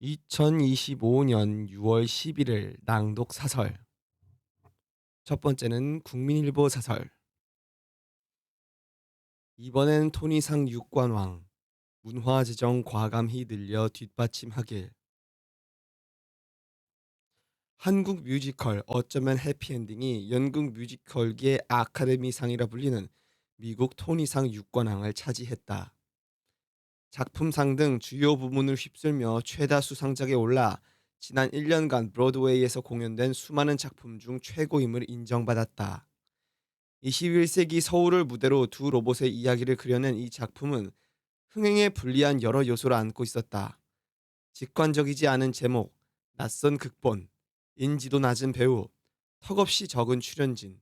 2025년 6월 11일 낭독 사설. 첫 번째는 국민일보 사설. 이번엔 토니상 육관왕. 문화재정 과감히 늘려 뒷받침하길. 한국 뮤지컬 어쩌면 해피엔딩이 연극 뮤지컬계의 아카데미상이라 불리는 미국 토니상 육관왕을 차지했다. 작품상 등 주요 부문을 휩쓸며 최다 수상작에 올라 지난 1년간 브로드웨이에서 공연된 수많은 작품 중 최고임을 인정받았다. 21세기 서울을 무대로 두 로봇의 이야기를 그려낸 이 작품은 흥행에 불리한 여러 요소를 안고 있었다. 직관적이지 않은 제목, 낯선 극본, 인지도 낮은 배우, 턱없이 적은 출연진.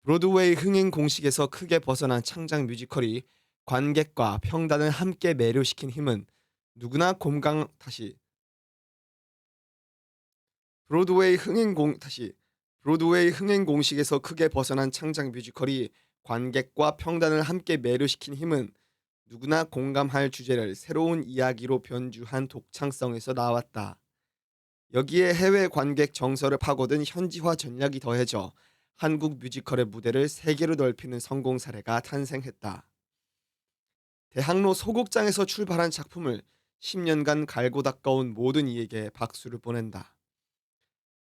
브로드웨이 흥행 공식에서 크게 벗어난 창작 뮤지컬이 관객과 평단을 함께 매료시킨 힘은 누구나 공감 다시 브로드웨이 흥행 공식에서 크게 벗어난 창작 뮤지컬이 관객과 평단을 함께 매료시킨 힘은 누구나 공감할 주제를 새로운 이야기로 변주한 독창성에서 나왔다. 여기에 해외 관객 정서를 파고든 현지화 전략이 더해져 한국 뮤지컬의 무대를 세계로 넓히는 성공 사례가 탄생했다. 대학로 소극장에서 출발한 작품을 10년간 갈고 닦아온 모든 이에게 박수를 보낸다.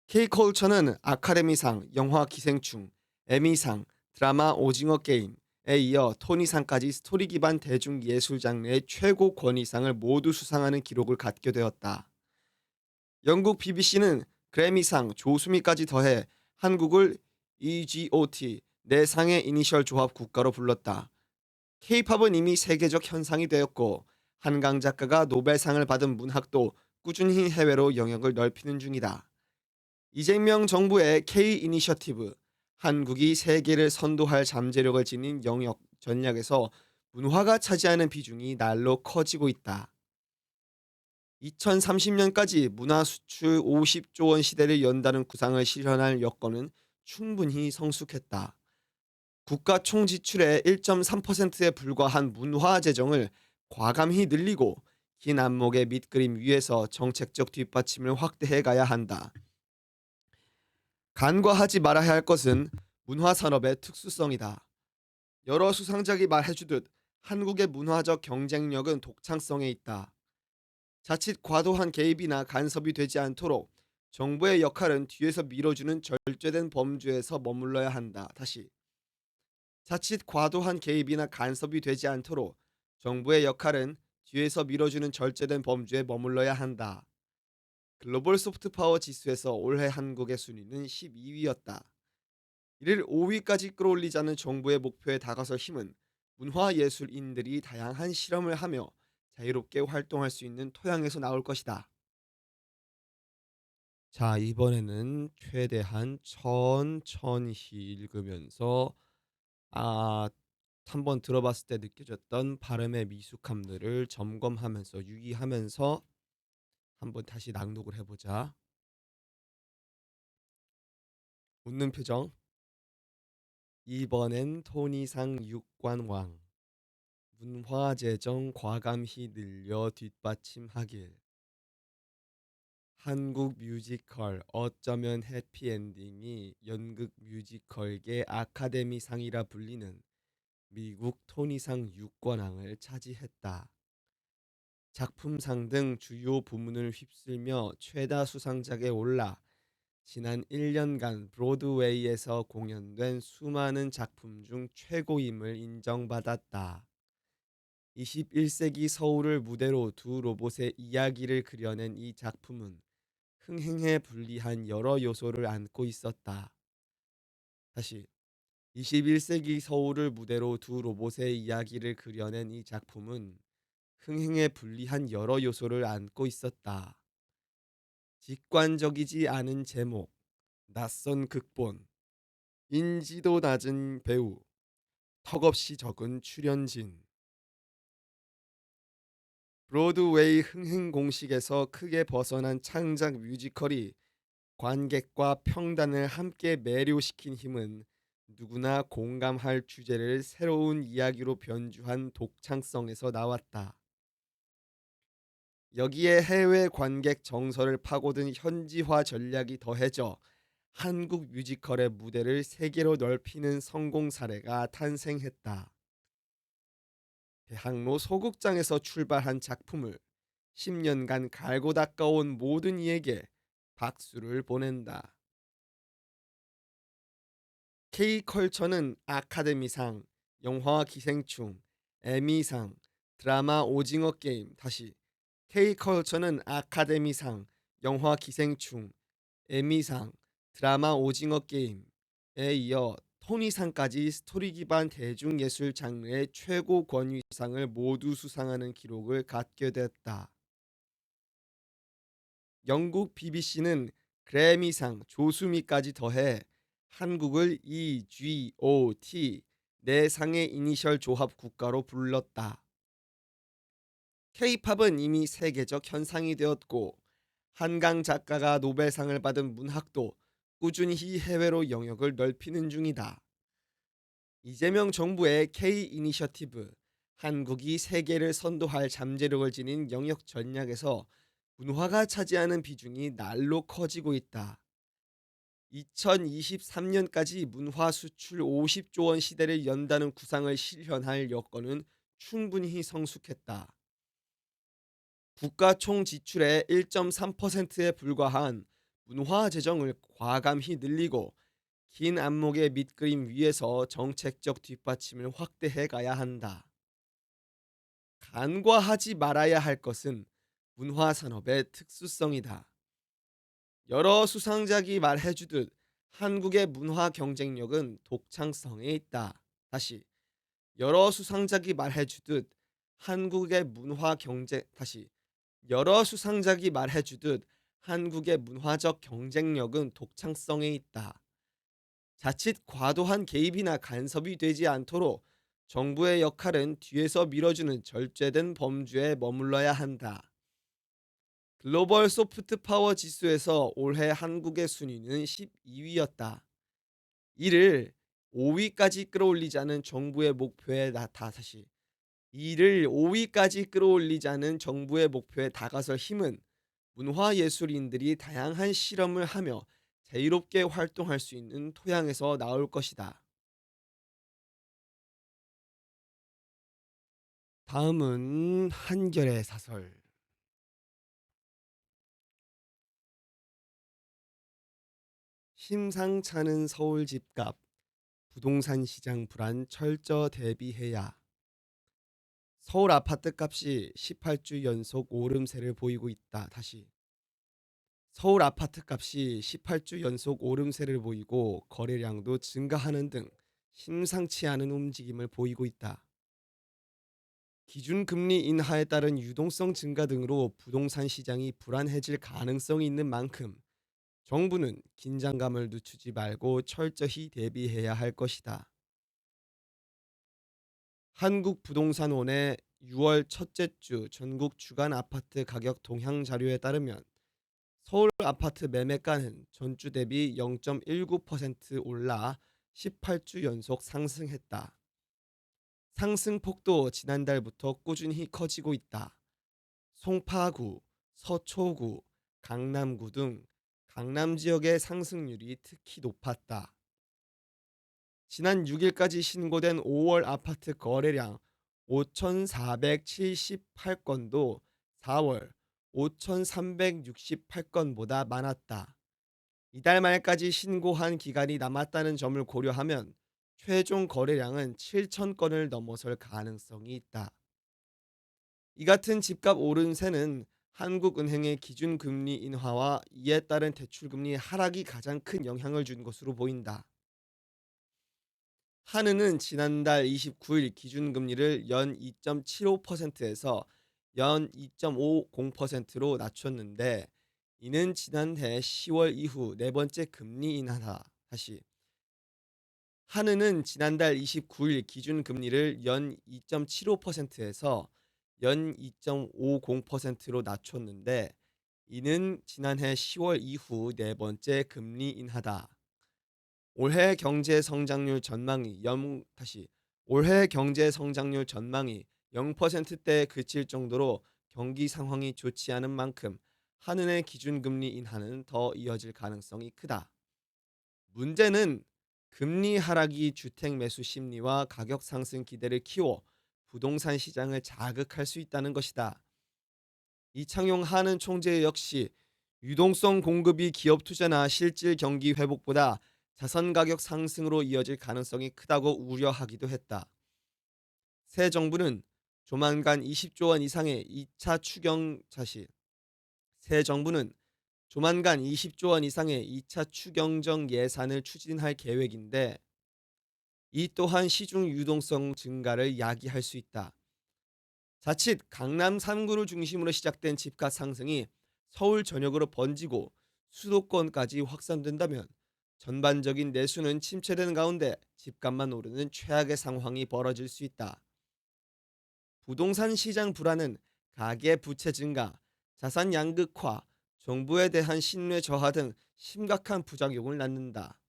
K컬처는 아카데미상, 영화 기생충, 에미상, 드라마 오징어 게임에 이어 토니상까지 스토리 기반 대중예술 장르의 최고 권위상을 모두 수상하는 기록을 갖게 되었다. 영국 BBC는 그래미상, 조수미까지 더해 한국을 EGOT, 네 상의 이니셜 조합 국가로 불렀다. K-팝은 이미 세계적 현상이 되었고 한강 작가가 노벨상을 받은 문학도 꾸준히 해외로 영역을 넓히는 중이다. 이재명 정부의 K-이니셔티브, 한국이 세계를 선도할 잠재력을 지닌 영역 전략에서 문화가 차지하는 비중이 날로 커지고 있다. 2030년까지 문화 수출 50조 원 시대를 연다는 구상을 실현할 여건은 충분히 성숙했다. 국가 총 지출의 1.3%에 불과한 문화 재정을 과감히 늘리고 긴 안목의 밑그림 위에서 정책적 뒷받침을 확대해 가야 한다. 간과하지 말아야 할 것은 문화산업의 특수성이다. 여러 수상작이 말해주듯 한국의 문화적 경쟁력은 독창성에 있다. 자칫 과도한 개입이나 간섭이 되지 않도록 정부의 역할은 뒤에서 밀어주는 절제된 범주에서 머물러야 한다. 자칫 과도한 개입이나 간섭이 되지 않도록 정부의 역할은 뒤에서 밀어주는 절제된 범주에 머물러야 한다. 글로벌 소프트파워 지수에서 올해 한국의 순위는 12위였다. 이를 5위까지 끌어올리자는 정부의 목표에 다가설 힘은 문화예술인들이 다양한 실험을 하며 자유롭게 활동할 수 있는 토양에서 나올 것이다. 자, 이번에는 최대한 천천히 읽으면서 아, 한번 들어봤을 때 느껴졌던 발음의 미숙함들을 점검하면서 유의하면서 한번 다시 낭독을 해보자. 웃는 표정. 이번엔 토니상 육관왕. 문화재정 과감히 늘려 뒷받침하길. 한국 뮤지컬 어쩌면 해피엔딩이 연극 뮤지컬계 아카데미상이라 불리는 미국 토니상 육관왕을 차지했다. 작품상 등 주요 부문을 휩쓸며 최다 수상작에 올라 지난 1년간 브로드웨이에서 공연된 수많은 작품 중 최고임을 인정받았다. 21세기 서울을 무대로 두 로봇의 이야기를 그려낸 이 작품은 흥행에 불리한 여러 요소를 안고 있었다. 다시 21세기 서울을 무대로 두 로봇의 이야기를 그려낸 이 작품은 흥행에 불리한 여러 요소를 안고 있었다. 직관적이지 않은 제목, 낯선 극본, 인지도 낮은 배우, 턱없이 적은 출연진. 브로드웨이 흥행 공식에서 크게 벗어난 창작 뮤지컬이 관객과 평단을 함께 매료시킨 힘은 누구나 공감할 주제를 새로운 이야기로 변주한 독창성에서 나왔다. 여기에 해외 관객 정서를 파고든 현지화 전략이 더해져 한국 뮤지컬의 무대를 세계로 넓히는 성공 사례가 탄생했다. 대학로 소극장에서 출발한 작품을 10년간 갈고 닦아온 모든 이에게 박수를 보낸다. K컬처는 아카데미상, 영화 기생충, 에미상, 드라마 오징어 게임, 다시 K컬처는 아카데미상, 영화 기생충, 에미상, 드라마 오징어 게임에 이어 토니상까지 스토리 기반 대중예술 장르의 최고 권위상을 모두 수상하는 기록을 갖게 됐다. 영국 BBC는 그래미상, 조수미까지 더해 한국을 EGOT 네 상의 이니셜 조합 국가로 불렀다. K-팝은 이미 세계적 현상이 되었고 한강 작가가 노벨상을 받은 문학도 꾸준히 해외로 영역을 넓히는 중이다. 이재명 정부의 K 이니셔티브, 한국이 세계를 선도할 잠재력을 지닌 영역 전략에서 문화가 차지하는 비중이 날로 커지고 있다. 2023년까지 문화 수출 50조 원 시대를 연다는 구상을 실현할 여건은 충분히 성숙했다. 국가 총 지출의 1.3%에 불과한 문화 재정을 과감히 늘리고 긴 안목의 밑그림 위에서 정책적 뒷받침을 확대해 가야 한다. 간과하지 말아야 할 것은 문화 산업의 특수성이다. 여러 수상작이 말해주듯 한국의 문화 경쟁력은 독창성에 있다. 다시 여러 수상작이 말해주듯 한국의 문화 경쟁 다시 여러 수상작이 말해주듯 한국의 문화적 경쟁력은 독창성에 있다. 자칫 과도한 개입이나 간섭이 되지 않도록 정부의 역할은 뒤에서 밀어주는 절제된 범주에 머물러야 한다. 글로벌 소프트 파워 지수에서 올해 한국의 순위는 12위였다. 이를 5위까지 끌어올리자는 정부의 목표에 다시 이를 5위까지 끌어올리자는 정부의 목표에 다가설 힘은 문화예술인들이 다양한 실험을 하며 자유롭게 활동할 수 있는 토양에서 나올 것이다. 다음은 한결의 사설. 심상찮은 서울 집값, 부동산 시장 불안 철저 대비해야. 서울 아파트 값이 18주 연속 오름세를 보이고 있다. 다시. 서울 아파트 값이 18주 연속 오름세를 보이고 거래량도 증가하는 등 심상치 않은 움직임을 보이고 있다. 기준금리 인하에 따른 유동성 증가 등으로 부동산 시장이 불안해질 가능성이 있는 만큼 정부는 긴장감을 늦추지 말고 철저히 대비해야 할 것이다. 한국부동산원의 6월 첫째 주 전국 주간 아파트 가격 동향 자료에 따르면 서울 아파트 매매가는 전주 대비 0.19% 올라 18주 연속 상승했다. 상승폭도 지난달부터 꾸준히 커지고 있다. 송파구, 서초구, 강남구 등 강남 지역의 상승률이 특히 높았다. 지난 6일까지 신고된 5월 아파트 거래량 5,478건도 4월 5,368건보다 많았다. 이달 말까지 신고한 기간이 남았다는 점을 고려하면 최종 거래량은 7,000건을 넘어설 가능성이 있다. 이 같은 집값 오름세는 한국은행의 기준금리 인하와 이에 따른 대출금리 하락이 가장 큰 영향을 준 것으로 보인다. 한은은 지난달 29일 기준금리를 연 2.75%에서 연 2.50%로 낮췄는데 이는 지난해 10월 이후 네 번째 금리 인하다. 다시 한은은 지난달 29일 기준금리를 연 2.75%에서 연 2.50%로 낮췄는데 이는 지난해 10월 이후 네 번째 금리 인하다. 올해 경제 성장률 전망이 올해 경제 성장률 전망이 0%대에 그칠 정도로 경기 상황이 좋지 않은 만큼 한은의 기준금리 인하는 더 이어질 가능성이 크다. 문제는 금리 하락이 주택 매수 심리와 가격 상승 기대를 키워 부동산 시장을 자극할 수 있다는 것이다. 이창용 한은 총재 역시 유동성 공급이 기업 투자나 실질 경기 회복보다 자산 가격 상승으로 이어질 가능성이 크다고 우려하기도 했다. 새 정부는 조만간 20조 원 이상의 2차 추경 자시 새 정부는 조만간 20조 원 이상의 2차 추경정 예산을 추진할 계획인데 이 또한 시중 유동성 증가를 야기할 수 있다. 자칫 강남 3구를 중심으로 시작된 집값 상승이 서울 전역으로 번지고 수도권까지 확산된다면 전반적인 내수는 침체되는 가운데 집값만 오르는 최악의 상황이 벌어질 수 있다. 부동산 시장 불안은 가계 부채 증가, 자산 양극화, 정부에 대한 신뢰 저하 등 심각한 부작용을 낳는다.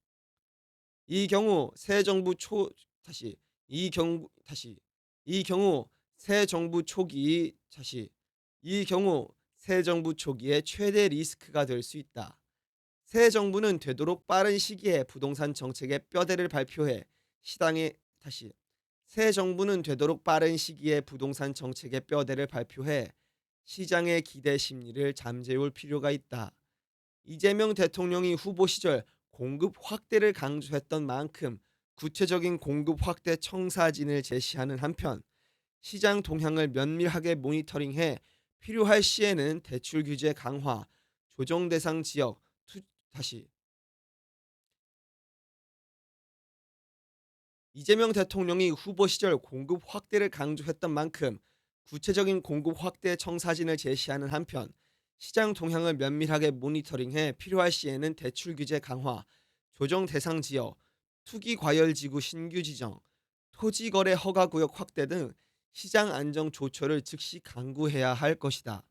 이 경우 새 정부 초 다시 이 경우 다시 이 경우 새 정부 초기 다시 이 경우 새 정부 초기에 최대 리스크가 될 수 있다. 새 정부는 되도록 빠른 시기에 부동산 정책의 뼈대를 발표해 시장에 다시 새 정부는 되도록 빠른 시기에 부동산 정책의 뼈대를 발표해 시장의 기대 심리를 잠재울 필요가 있다. 이재명 대통령이 후보 시절 공급 확대를 강조했던 만큼 구체적인 공급 확대 청사진을 제시하는 한편 시장 동향을 면밀하게 모니터링해 필요할 시에는 대출 규제 강화, 조정 대상 지역 다시 이재명 대통령이 후보 시절 공급 확대를 강조했던 만큼 구체적인 공급 확대 청사진을 제시하는 한편 시장 동향을 면밀하게 모니터링해 필요할 시에는 대출 규제 강화, 조정 대상 지역, 투기 과열 지구 신규 지정, 토지 거래 허가 구역 확대 등 시장 안정 조처를 즉시 강구해야 할 것이다.